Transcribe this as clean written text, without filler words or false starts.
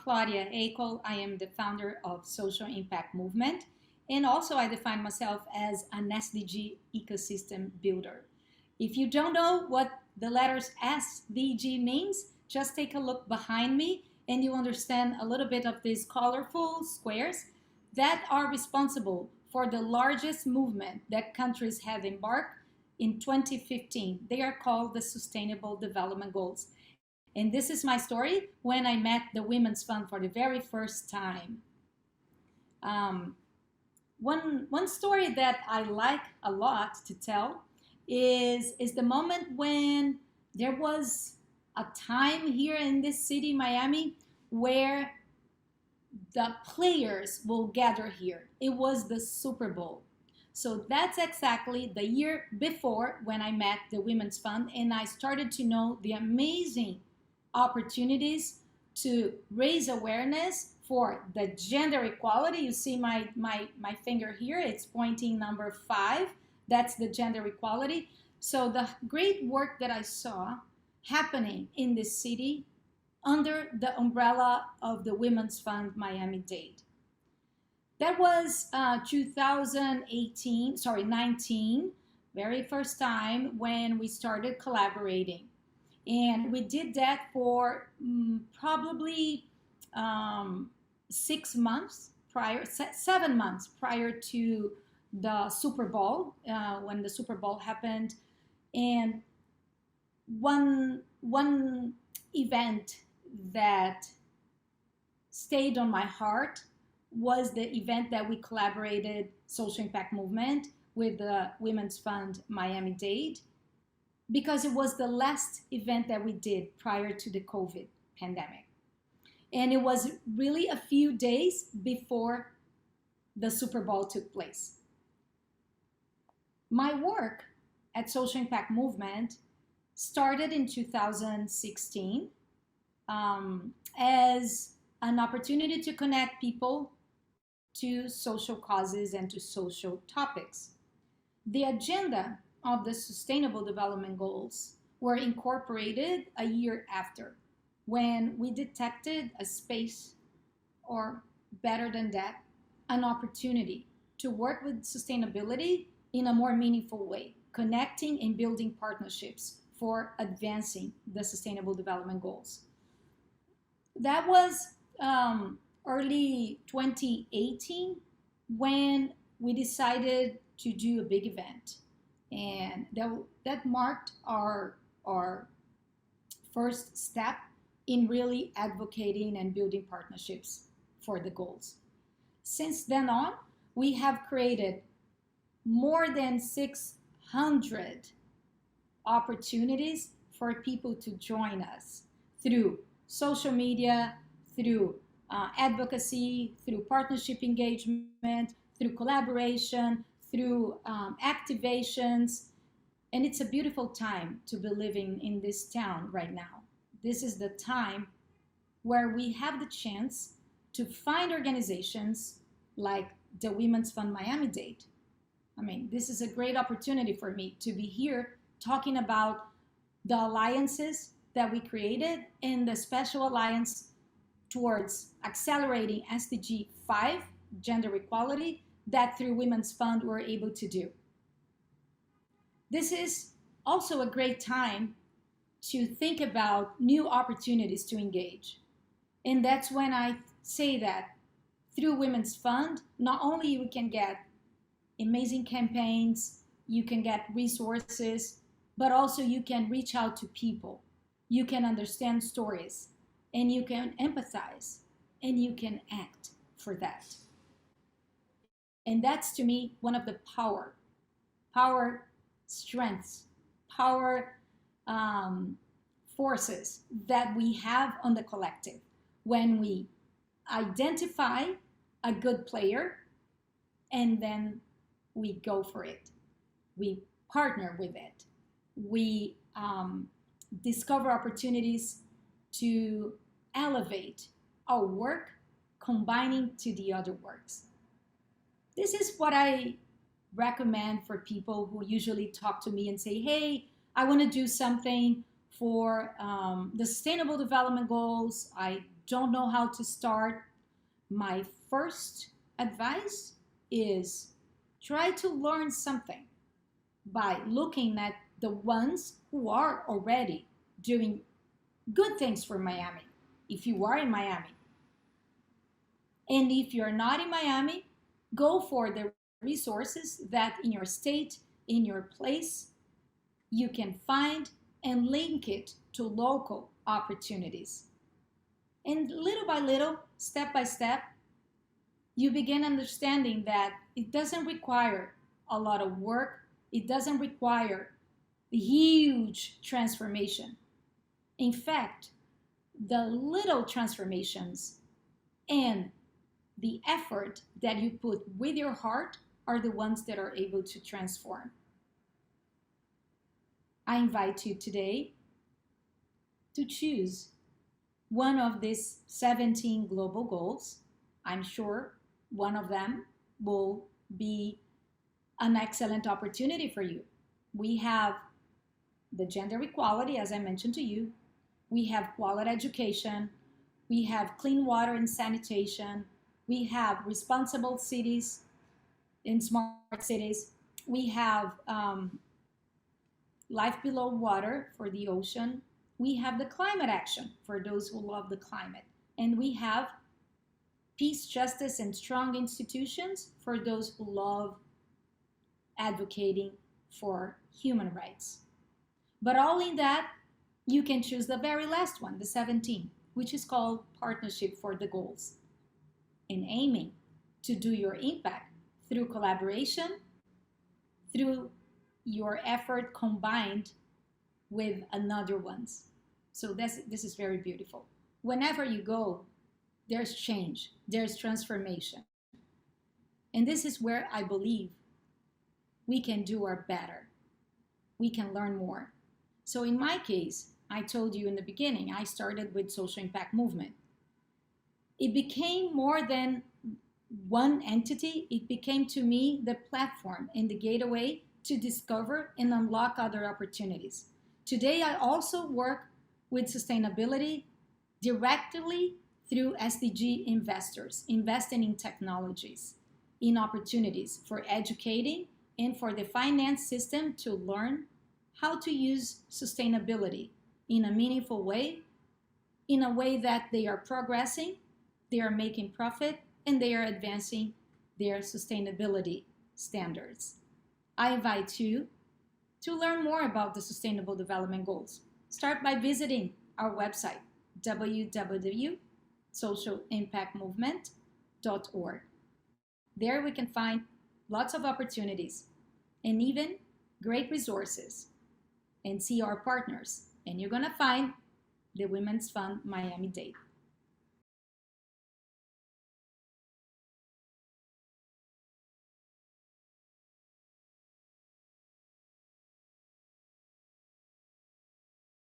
Claudia Akel. I am the founder of Social Impact Movement, and also I define myself as an SDG ecosystem builder. If you don't know what the letters SDG means, just take a look behind me and you understand a little bit of these colorful squares that are responsible for the largest movement that countries have embarked in 2015. They are called the Sustainable Development Goals. And this is my story when I met the Women's Fund for the very first time. One story that I like a lot to tell is the moment when there was a time here in this city, Miami, where the players will gather here. It was the Super Bowl. So that's exactly the year before when I met the Women's Fund and I started to know the amazing opportunities to raise awareness for the gender equality. You see my finger here, it's pointing number 5. That's the gender equality. So the great work that I saw happening in this city under the umbrella of the Women's Fund Miami-Dade. That was 19, very first time when we started collaborating. And we did that for probably 6 months prior, 7 months prior to the Super Bowl, when the Super Bowl happened. And one event that stayed on my heart was the event that we collaborated, Social Impact Movement, with the Women's Fund Miami-Dade, because it was the last event that we did prior to the COVID pandemic. And it was really a few days before the Super Bowl took place. My work at Social Impact Movement started in 2016 as an opportunity to connect people to social causes and to social topics. The agenda of the Sustainable Development Goals were incorporated a year after, when we detected a space, or better than that, an opportunity to work with sustainability in a more meaningful way, connecting and building partnerships for advancing the Sustainable Development Goals. That was early 2018 when we decided to do a big event. And that marked our first step in really advocating and building partnerships for the goals. Since then on, we have created more than 600 opportunities for people to join us through social media, through advocacy, through partnership engagement, through collaboration, through activations. And it's a beautiful time to be living in this town right now. This is the time where we have the chance to find organizations like the Women's Fund Miami-Dade. I mean, this is a great opportunity for me to be here talking about the alliances that we created and the special alliance towards accelerating SDG 5, gender equality, that through Women's Fund we're able to do. This is also a great time to think about new opportunities to engage. And that's when I say that through Women's Fund, not only we can get amazing campaigns, you can get resources, but also you can reach out to people. You can understand stories, and you can empathize, and you can act for that. And that's, to me, one of the strengths, forces that we have on the collective. When we identify a good player, and then we go for it. We partner with it. We discover opportunities to elevate our work, combining to the other works. This is what I recommend for people who usually talk to me and say, hey, I want to do something for the Sustainable Development Goals. I don't know how to start, my first advice is try to learn something by looking at the ones who are already doing good things for Miami, if you are in Miami. And if you're not in Miami, go for the resources that in your state, in your place, you can find and link it to local opportunities. And little by little, step by step, you begin understanding that it doesn't require a lot of work. It doesn't require a huge transformation. In fact, the little transformations and the effort that you put with your heart are the ones that are able to transform. I invite you today to choose one of these 17 global goals. I'm sure one of them will be an excellent opportunity for you. We have the gender equality, as I mentioned to you. We have quality education. We have clean water and sanitation. We have responsible cities in smart cities. We have life below water for the ocean. We have the climate action for those who love the climate. And we have peace, justice, and strong institutions for those who love advocating for human rights. But all in that, you can choose the very last one, the 17, which is called Partnership for the Goals, and aiming to do your impact through collaboration, through your effort combined with another one's. So this is very beautiful. Whenever you go, there's change, there's transformation. And this is where I believe we can do our better. We can learn more. So in my case, I told you in the beginning, I started with social impact movement. It became more than one entity. It became to me the platform and the gateway to discover and unlock other opportunities. Today, I also work with sustainability directly through SDG investors, investing in technologies, in opportunities for educating and for the finance system to learn how to use sustainability in a meaningful way, in a way that they are progressing, they are making profit, and they are advancing their sustainability standards. I invite you to learn more about the Sustainable Development Goals. Start by visiting our website, www.socialimpactmovement.org. There we can find lots of opportunities and even great resources, and see our partners. And you're going to find the Women's Fund Miami-Dade.